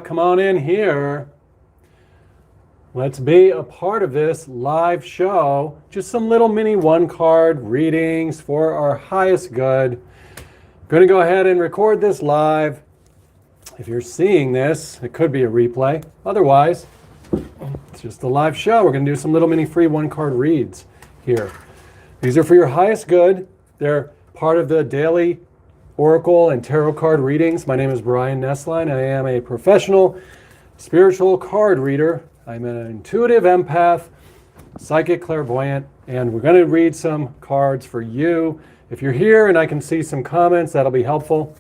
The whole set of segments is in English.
Come on in here. Let's be a part of this live show. Just some little mini one-card readings for our highest good. I'm going to go ahead and record this live. If you're seeing this, it could be a replay. Otherwise, it's just a live show. We're going to do some little mini free one-card reads here. These are for your highest good. They're part of the daily Oracle and Tarot card readings. My name is Brian Nesline. I am a professional spiritual card reader. I'm an intuitive empath, psychic clairvoyant, and we're going to read some cards for you. If you're here and I can see some comments, that'll be helpful.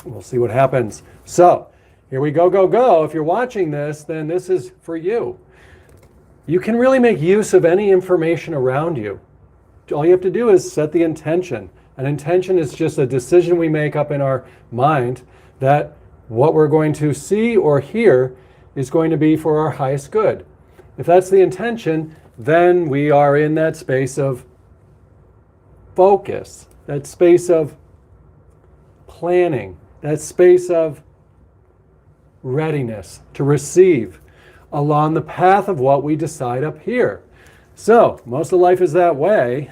We'll see what happens. So, here we go, go, go. If you're watching this, then this is for you. You can really make use of any information around you. All you have to do is set the intention. An intention is just a decision we make up in our mind that what we're going to see or hear is going to be for our highest good. If that's the intention, then we are in that space of focus, that space of planning, that space of readiness to receive along the path of what we decide up here. So, most of life is that way.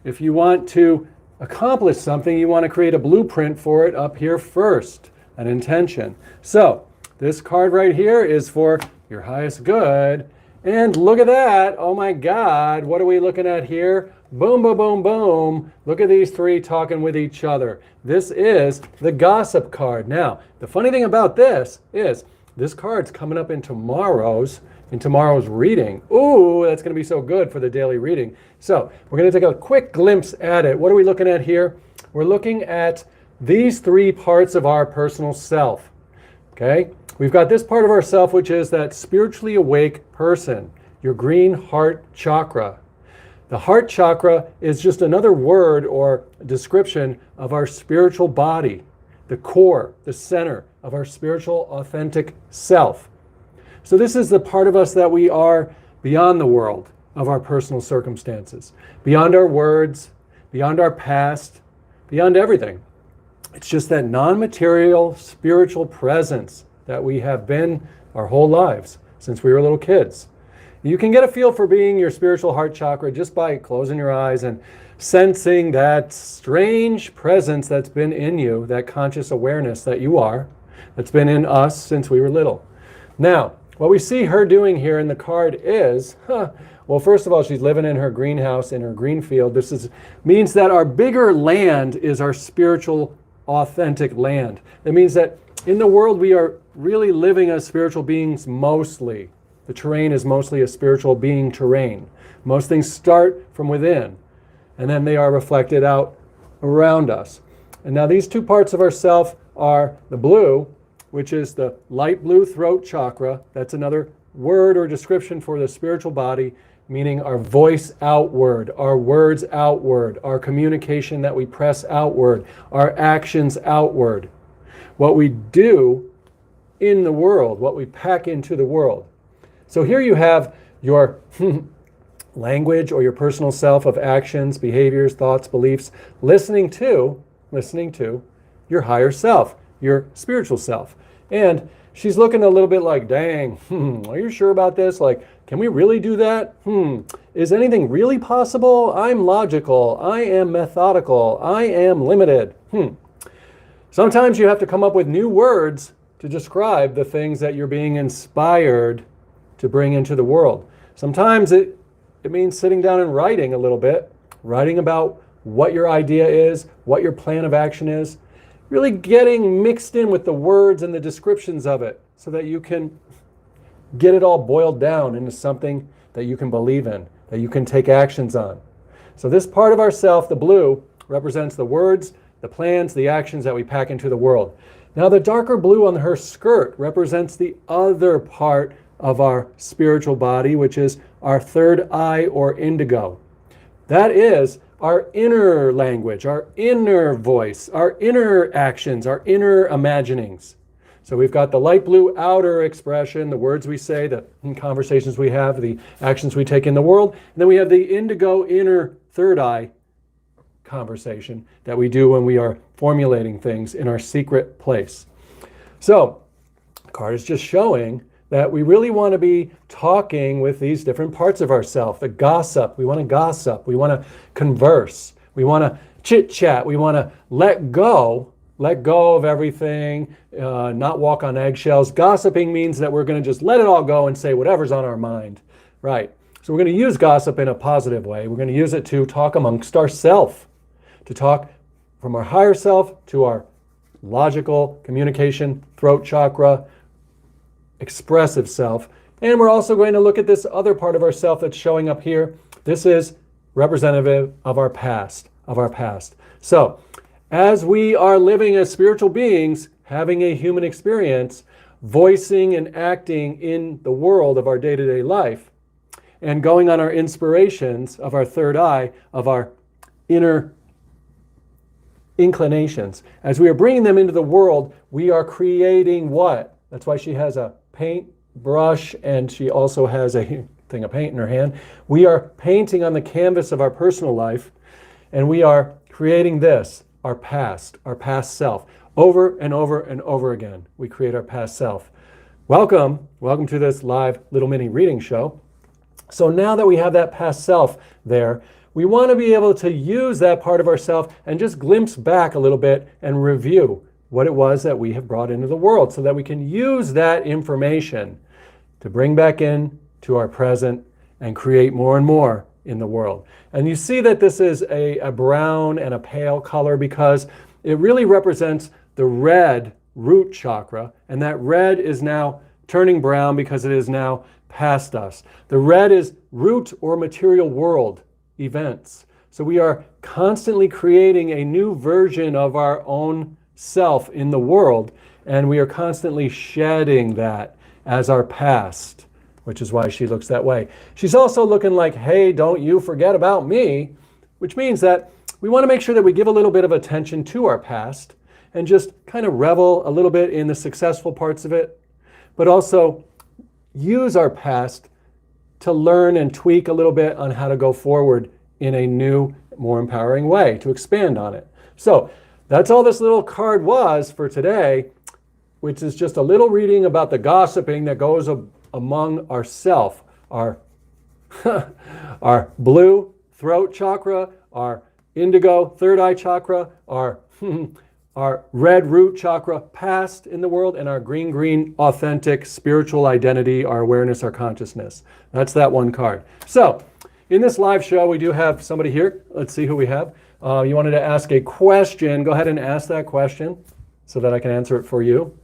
If you want to accomplish something, you want to create a blueprint for it up here first, an intention. So, this card right here is for your highest good. And look at that. Oh my God. What are we looking at here? Boom, boom, boom, boom. Look at these three talking with each other. This is the gossip card. Now, the funny thing about this is this card's coming up in tomorrow's reading. Ooh, that's going to be so good for the daily reading. So we're going to take a quick glimpse at it. What are we looking at here? We're looking at these three parts of our personal self. Okay? We've got this part of ourself, which is that spiritually awake person, your green heart chakra. The heart chakra is just another word or description of our spiritual body, the core, the center of our spiritual authentic self. So this is the part of us that we are beyond the world of our personal circumstances, beyond our words, beyond our past, beyond everything. It's just that non-material spiritual presence that we have been our whole lives since we were little kids. You can get a feel for being your spiritual heart chakra just by closing your eyes and sensing that strange presence that's been in you, that conscious awareness that you are, that's been in us since we were little. Now, what we see her doing here in the card is, well, first of all, she's living in her greenhouse, in her green field. This means that our bigger land is our spiritual, authentic land. It means that in the world, we are really living as spiritual beings mostly. The terrain is mostly a spiritual being terrain. Most things start from within, and then they are reflected out around us. And now these two parts of ourself are the blue, which is the light blue throat chakra. That's another word or description for the spiritual body, meaning our voice outward, our words outward, our communication that we press outward, our actions outward. What we do in the world, what we pack into the world. So here you have your language or your personal self of actions, behaviors, thoughts, beliefs, listening to your higher self, your spiritual self. And she's looking a little bit like, dang, are you sure about this? Like, can we really do that? Is anything really possible? I'm logical. I am methodical. I am limited. Sometimes you have to come up with new words to describe the things that you're being inspired to bring into the world. Sometimes it means sitting down and writing a little bit, writing about what your idea is, what your plan of action is, really getting mixed in with the words and the descriptions of it so that you can get it all boiled down into something that you can believe in, that you can take actions on. So this part of ourself, the blue, represents the words, the plans, the actions that we pack into the world. Now the darker blue on her skirt represents the other part of our spiritual body, which is our third eye or indigo. That is our inner language, our inner voice, our inner actions, our inner imaginings. So we've got the light blue outer expression, the words we say, the conversations we have, the actions we take in the world. And then we have the indigo inner third eye conversation that we do when we are formulating things in our secret place. So The card is just showing that we really want to be talking with these different parts of ourselves. The gossip, we want to gossip, we want to converse, we want to chit-chat, we want to let go of everything, not walk on eggshells. Gossiping means that we're going to just let it all go and say whatever's on our mind, right? So we're going to use gossip in a positive way. We're going to use it to talk amongst ourselves, to talk from our higher self to our logical communication, throat chakra, expressive self. And we're also going to look at this other part of ourself that's showing up here. This is representative of our past, So, as we are living as spiritual beings, having a human experience, voicing and acting in the world of our day-to-day life, and going on our inspirations of our third eye, of our inner inclinations. As we are bringing them into the world, we are creating what? That's why she has a paint brush and she also has a thing of paint in her hand. We are painting on the canvas of our personal life, and we are creating this, our past self. Over and over and over again, we create our past self. Welcome to this live little mini reading show. So now that we have that past self there, we want to be able to use that part of ourself and just glimpse back a little bit and review what it was that we have brought into the world so that we can use that information to bring back in to our present and create more and more in the world. And you see that this is a brown and a pale color because it really represents the red root chakra, and that red is now turning brown because it is now past us. The red is root or material world events. So we are constantly creating a new version of our own self in the world, and we are constantly shedding that as our past, which is why she looks that way. She's also looking like, hey, don't you forget about me, which means that we want to make sure that we give a little bit of attention to our past and just kind of revel a little bit in the successful parts of it, but also use our past to learn and tweak a little bit on how to go forward in a new, more empowering way, to expand on it. So that's all this little card was for today, which is just a little reading about the gossiping that goes among ourself, our blue throat chakra, our indigo third eye chakra, our red root chakra past in the world, and our green authentic spiritual identity, our awareness, our consciousness. That's that one card. So in this live show, we do have somebody here. Let's see who we have. You wanted to ask a question. Go ahead and ask that question so that I can answer it for you.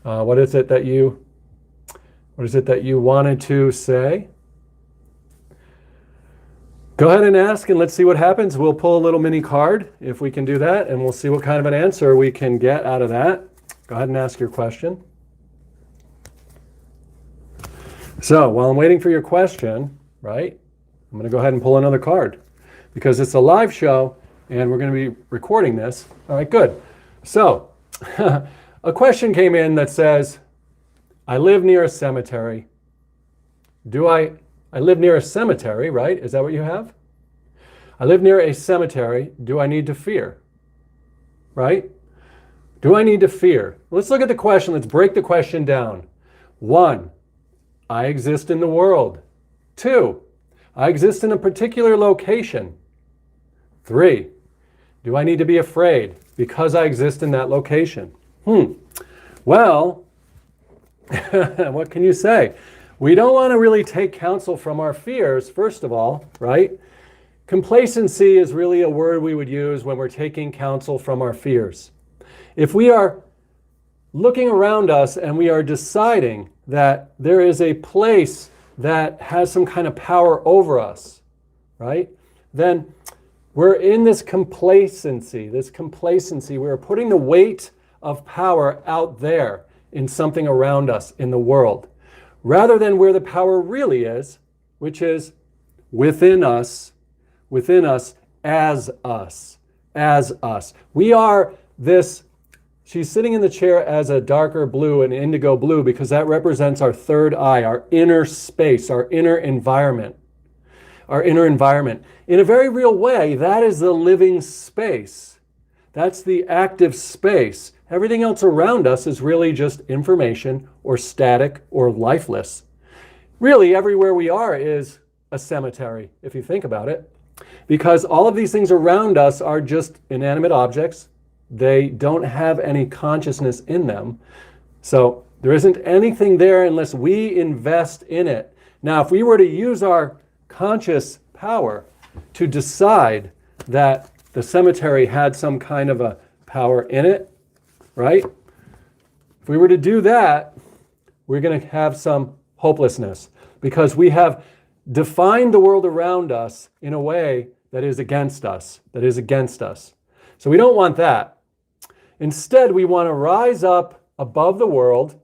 What is it that you wanted to say? Go ahead and ask, and let's see what happens. We'll pull a little mini card if we can do that, and we'll see what kind of an answer we can get out of that. Go ahead and ask your question. So while I'm waiting for your question, right, I'm going to go ahead and pull another card because it's a live show and we're going to be recording this. All right, good. So a question came in that says, I live near a cemetery. I live near a cemetery, right? Is that what you have? I live near a cemetery. Do I need to fear? Right? Do I need to fear? Let's look at the question. Let's break the question down. 1, I exist in the world. 2, I exist in a particular location. 3, do I need to be afraid because I exist in that location? Well, what can you say? We don't want to really take counsel from our fears, first of all, right? Complacency is really a word we would use when we're taking counsel from our fears. If we are looking around us and we are deciding that there is a place that has some kind of power over us, right? Then we're in this complacency. We're putting the weight of power out there in something around us in the world, rather than where the power really is, which is within us, as us. We are this, she's sitting in the chair as a darker blue, an indigo blue, because that represents our third eye, our inner space, our inner environment. In a very real way, that is the living space That's the active space. Everything else around us is really just information or static or lifeless. Really, everywhere we are is a cemetery, if you think about it, because all of these things around us are just inanimate objects. They don't have any consciousness in them. So there isn't anything there unless we invest in it. Now, if we were to use our conscious power to decide that the cemetery had some kind of a power in it, right? If we were to do that, we're going to have some hopelessness because we have defined the world around us in a way that is against us, So we don't want that. Instead, we want to rise up above the world,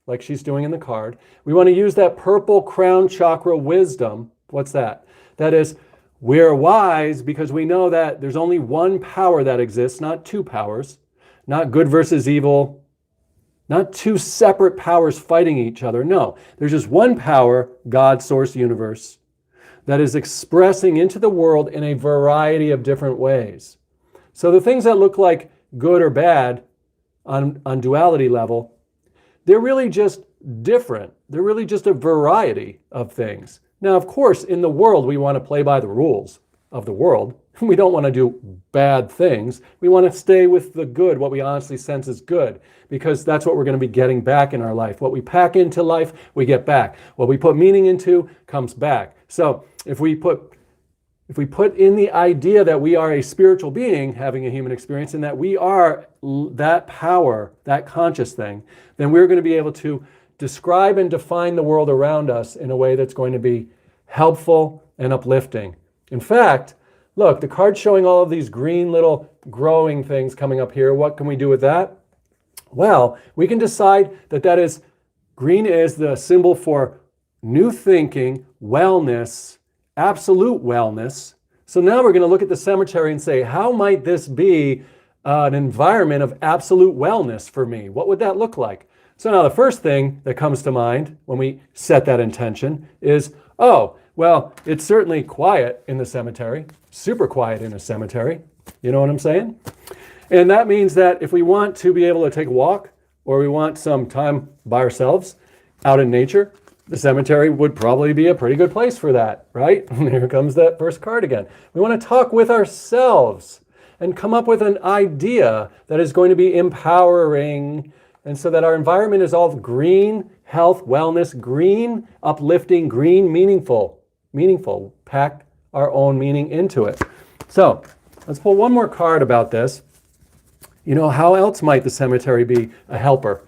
like she's doing in the card. We want to use that purple crown chakra wisdom. What's that? That is, we're wise because we know that there's only one power that exists, not two powers, not good versus evil, not two separate powers fighting each other. No, there's just one power, God, source, universe, that is expressing into the world in a variety of different ways. So the things that look like good or bad on duality level, they're really just different. They're really just a variety of things. Now, of course, in the world, we want to play by the rules of the world. We don't want to do bad things. We want to stay with the good, what we honestly sense is good, because that's what we're going to be getting back in our life. What we pack into life, we get back. What we put meaning into comes back. So if we put in the idea that we are a spiritual being having a human experience and that we are that power, that conscious thing, then we're going to be able to describe and define the world around us in a way that's going to be helpful and uplifting. In fact, look, the card's showing all of these green little growing things coming up here. What can we do with that? Well, we can decide that is, green is the symbol for new thinking, wellness, absolute wellness. So now we're going to look at the cemetery and say, how might this be an environment of absolute wellness for me? What would that look like? So now the first thing that comes to mind when we set that intention is, oh, well, it's certainly quiet in the cemetery, super quiet in a cemetery. You know what I'm saying? And that means that if we want to be able to take a walk or we want some time by ourselves out in nature, the cemetery would probably be a pretty good place for that, right? Here comes that first card again. We want to talk with ourselves and come up with an idea that is going to be empowering, and so that our environment is all green, health, wellness, green, uplifting, green, meaningful, pack our own meaning into it. So let's pull one more card about this. How else might the cemetery be a helper,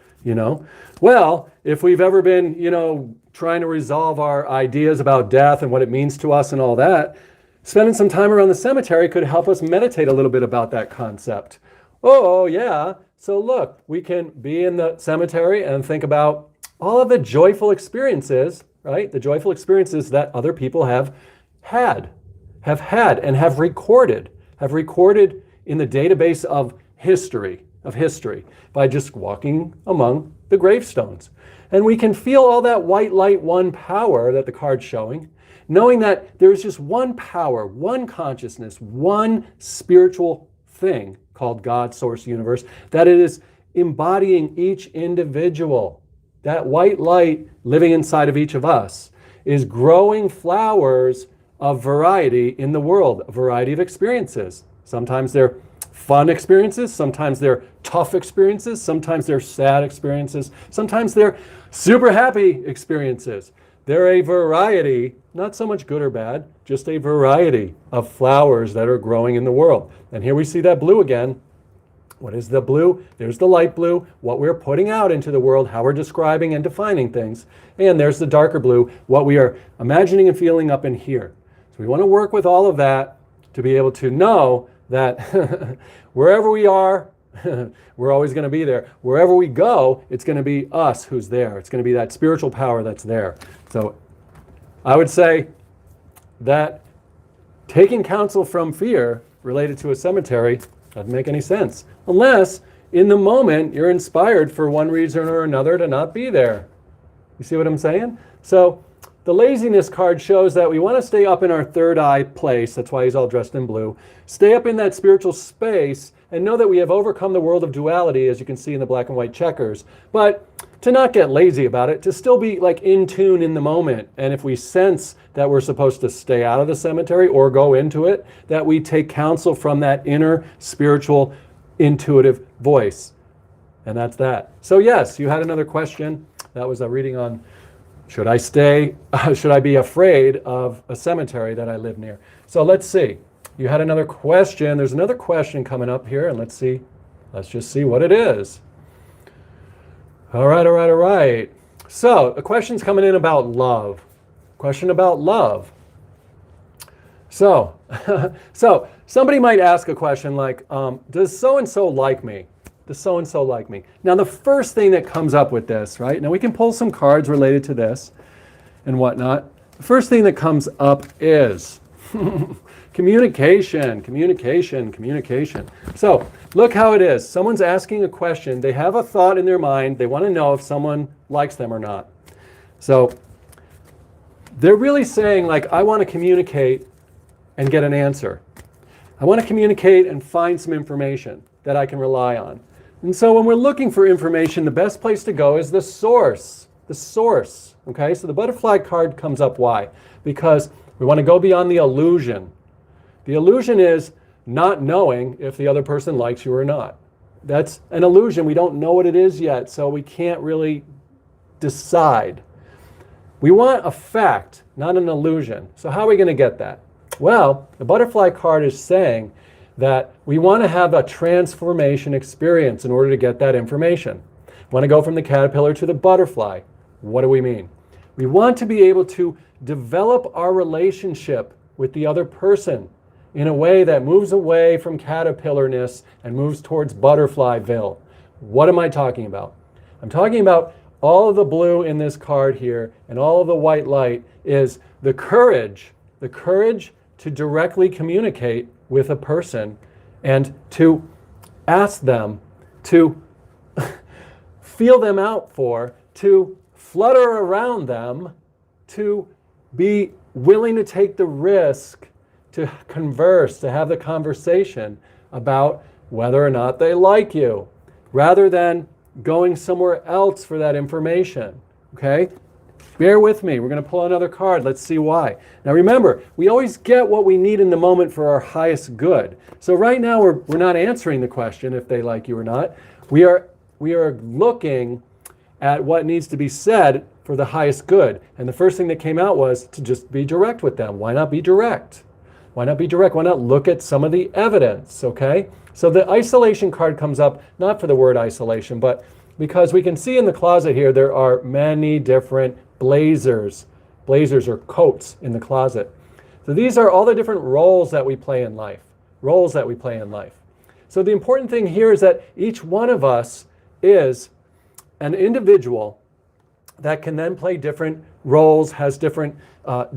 Well, if we've ever been, trying to resolve our ideas about death and what it means to us and all that, spending some time around the cemetery could help us meditate a little bit about that concept. Oh, yeah. So look, we can be in the cemetery and think about all of the joyful experiences, right? The joyful experiences that other people have had and have recorded in the database of history by just walking among the gravestones. And we can feel all that white light, one power that the card's showing, knowing that there's just one power, one consciousness, one spiritual thing called God, Source, Universe, that it is embodying each individual. That white light living inside of each of us is growing flowers of variety in the world, a variety of experiences. Sometimes they're fun experiences, sometimes they're tough experiences, sometimes they're sad experiences, sometimes they're super happy experiences. They're a variety, not so much good or bad, just a variety of flowers that are growing in the world. And here we see that blue again. What is the blue? There's the light blue, what we're putting out into the world, how we're describing and defining things. And there's the darker blue, what we are imagining and feeling up in here. So we want to work with all of that to be able to know that wherever we are, we're always going to be there. Wherever we go, it's going to be us who's there. It's going to be that spiritual power that's there. So I would say that taking counsel from fear related to a cemetery doesn't make any sense. Unless in the moment you're inspired for one reason or another to not be there. You see what I'm saying? So the laziness card shows that we want to stay up in our third eye place. That's why he's all dressed in blue. Stay up in that spiritual space and know that we have overcome the world of duality, as you can see in the black and white checkers, but to not get lazy about it, to still be like in tune in the moment. And if we sense that we're supposed to stay out of the cemetery or go into it, that we take counsel from that inner spiritual intuitive voice. And that's that. So yes, you had another question. That was a reading on should I be afraid of a cemetery that I live near? So let's see. You had another question. There's another question coming up here, and let's see. Let's just see what it is. All right. So a question's coming in about love. Question about love. So, so somebody might ask a question like, does so-and-so like me? Does so-and-so like me? Now the first thing that comes up with this, right? Now we can pull some cards related to this and whatnot. The first thing that comes up is communication. So look how it is. Someone's asking a question. They have a thought in their mind. They want to know if someone likes them or not. So they're really saying like, I want to communicate and get an answer. I want to communicate and find some information that I can rely on. And so when we're looking for information, the best place to go is the source. The source. Okay, so the butterfly card comes up. Why? Because we want to go beyond the illusion. The illusion is not knowing if the other person likes you or not. That's an illusion. We don't know what it is yet, so we can't really decide. We want a fact, not an illusion. So how are we going to get that? Well, the butterfly card is saying that we want to have a transformation experience in order to get that information. We want to go from the caterpillar to the butterfly. What do we mean? We want to be able to develop our relationship with the other person in a way that moves away from caterpillarness and moves towards butterflyville. What am I talking about? I'm talking about all of the blue in this card here and all of the white light is the courage to directly communicate with a person and to ask them, to feel them out for, to flutter around them, to be willing to take the risk to converse, to have the conversation about whether or not they like you, rather than going somewhere else for that information, okay? Bear with me. We're going to pull another card. Let's see why. Now remember, we always get what we need in the moment for our highest good. So right now we're not answering the question if they like you or not. We are looking at what needs to be said for the highest good. And the first thing that came out was to just be direct with them. Why not be direct? Why not be direct? Why not look at some of the evidence, okay? So the isolation card comes up, not for the word isolation, but because we can see in the closet here, there are many different blazers or coats in the closet. So these are all the different roles that we play in life. So the important thing here is that each one of us is an individual that can then play different roles, has different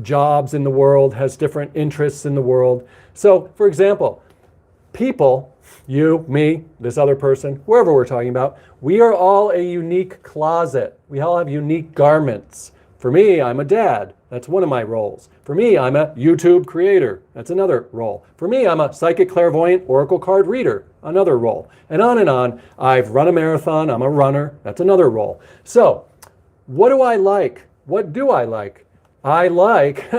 jobs in the world, has different interests in the world. So for example, people, you, me, this other person, whoever we're talking about, we are all a unique closet. We all have unique garments. For me, I'm a dad. That's one of my roles. For me, I'm a YouTube creator. That's another role. For me, I'm a psychic clairvoyant oracle card reader. Another role. And on and on. I've run a marathon. I'm a runner. That's another role. So, what do I like? What do I like? I like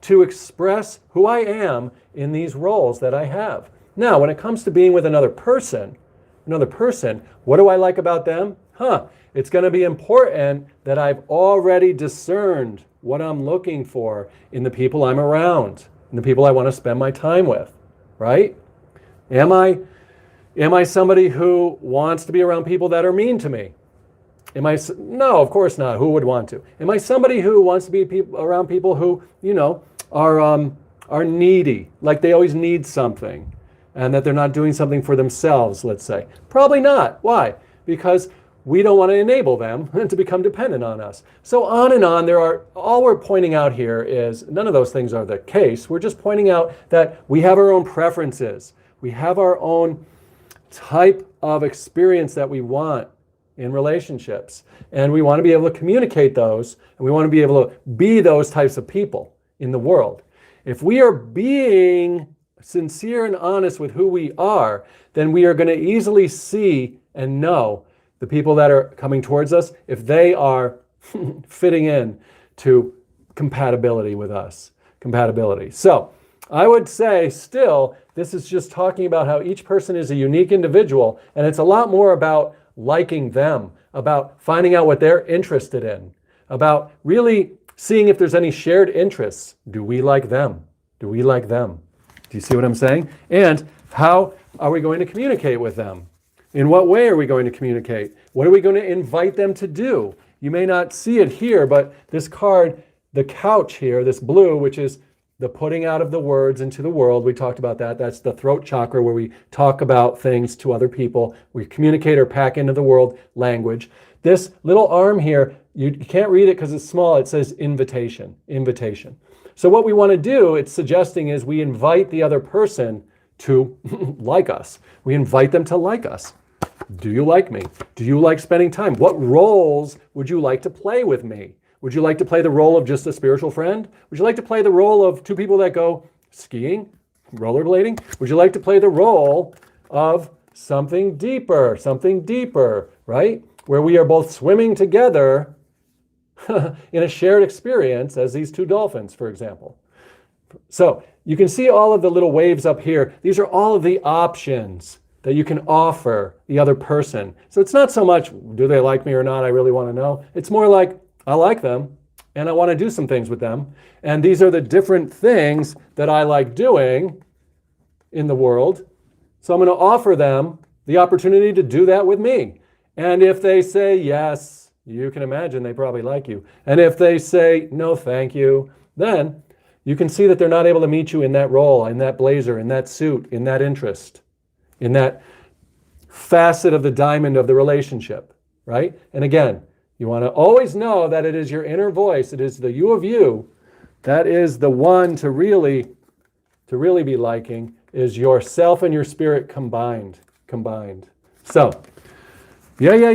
to express who I am in these roles that I have. Now, when it comes to being with another person, what do I like about them? It's going to be important that I've already discerned what I'm looking for in the people I'm around, in the people I want to spend my time with, right? Am I somebody who wants to be around people that are mean to me? No, of course not. Who would want to? Am I somebody who wants to be around people who, are needy, like they always need something, and that they're not doing something for themselves, let's say? Probably not. Why? Because we don't want to enable them to become dependent on us. So on and on, all we're pointing out here is none of those things are the case. We're just pointing out that we have our own preferences. We have our own type of experience that we want in relationships. And we want to be able to communicate those, and we want to be able to be those types of people in the world. If we are being sincere and honest with who we are, then we are going to easily see and know the people that are coming towards us if they are fitting in to compatibility with us. Compatibility. So I would say still, this is just talking about how each person is a unique individual, and it's a lot more about liking them, about finding out what they're interested in, about really seeing if there's any shared interests. Do we like them? Do we like them? Do you see what I'm saying? And how are we going to communicate with them? In what way are we going to communicate? What are we going to invite them to do? You may not see it here, but this card, the couch here, this blue, which is the putting out of the words into the world, we talked about that. That's the throat chakra where we talk about things to other people. We communicate or pack into the world language. This little arm here, you can't read it because it's small. It says invitation, invitation. So what we want to do, it's suggesting, is we invite the other person to like us. We invite them to like us. Do you like me? Do you like spending time? What roles would you like to play with me? Would you like to play the role of just a spiritual friend? Would you like to play the role of two people that go skiing, rollerblading? Would you like to play the role of something deeper, right? Where we are both swimming together in a shared experience as these two dolphins, for example. So you can see all of the little waves up here. These are all of the options that you can offer the other person. So it's not so much, do they like me or not? I really want to know. It's more like, I like them and I want to do some things with them. And these are the different things that I like doing in the world. So I'm going to offer them the opportunity to do that with me. And if they say yes, you can imagine they probably like you. And if they say no, thank you, then you can see that they're not able to meet you in that role, in that blazer, in that suit, in that interest, in that facet of the diamond of the relationship, right? And again, you want to always know that it is your inner voice. It is the you of you. That is the one to really be liking, is yourself and your spirit combined. So, that's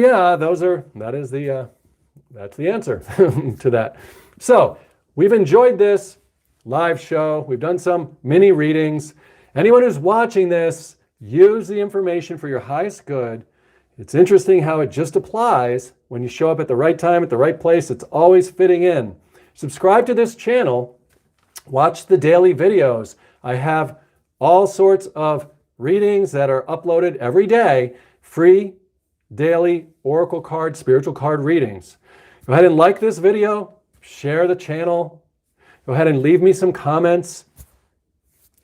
the answer to that. So, we've enjoyed this live show. We've done some mini readings. Anyone who's watching this, use the information for your highest good. It's interesting how it just applies when you show up at the right time, at the right place. It's always fitting in. Subscribe to this channel. Watch the daily videos. I have all sorts of readings that are uploaded every day. Free daily oracle card, spiritual card readings. Go ahead and like this video. Share the channel. Go ahead and leave me some comments.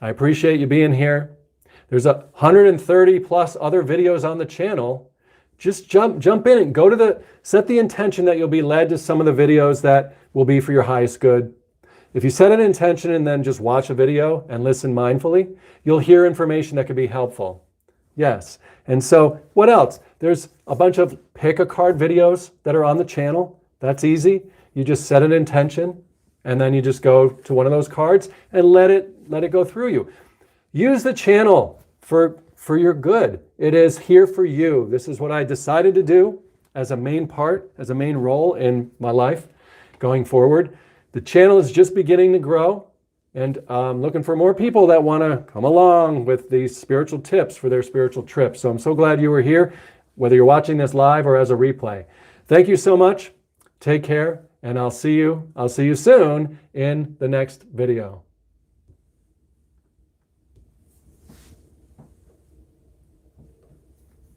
I appreciate you being here. There's 130 plus other videos on the channel. Just jump in and set the intention that you'll be led to some of the videos that will be for your highest good. If you set an intention and then just watch a video and listen mindfully, you'll hear information that could be helpful. Yes. And so what else? There's a bunch of pick a card videos that are on the channel. That's easy. You just set an intention and then you just go to one of those cards and let it go through you. Use the channel for your good. It is here for you. This is what I decided to do as a main role in my life going forward. The channel is just beginning to grow, and I'm looking for more people that want to come along with these spiritual tips for their spiritual trips. So I'm so glad you were here, whether you're watching this live or as a replay. Thank you so much. Take care, and I'll see you soon in the next video.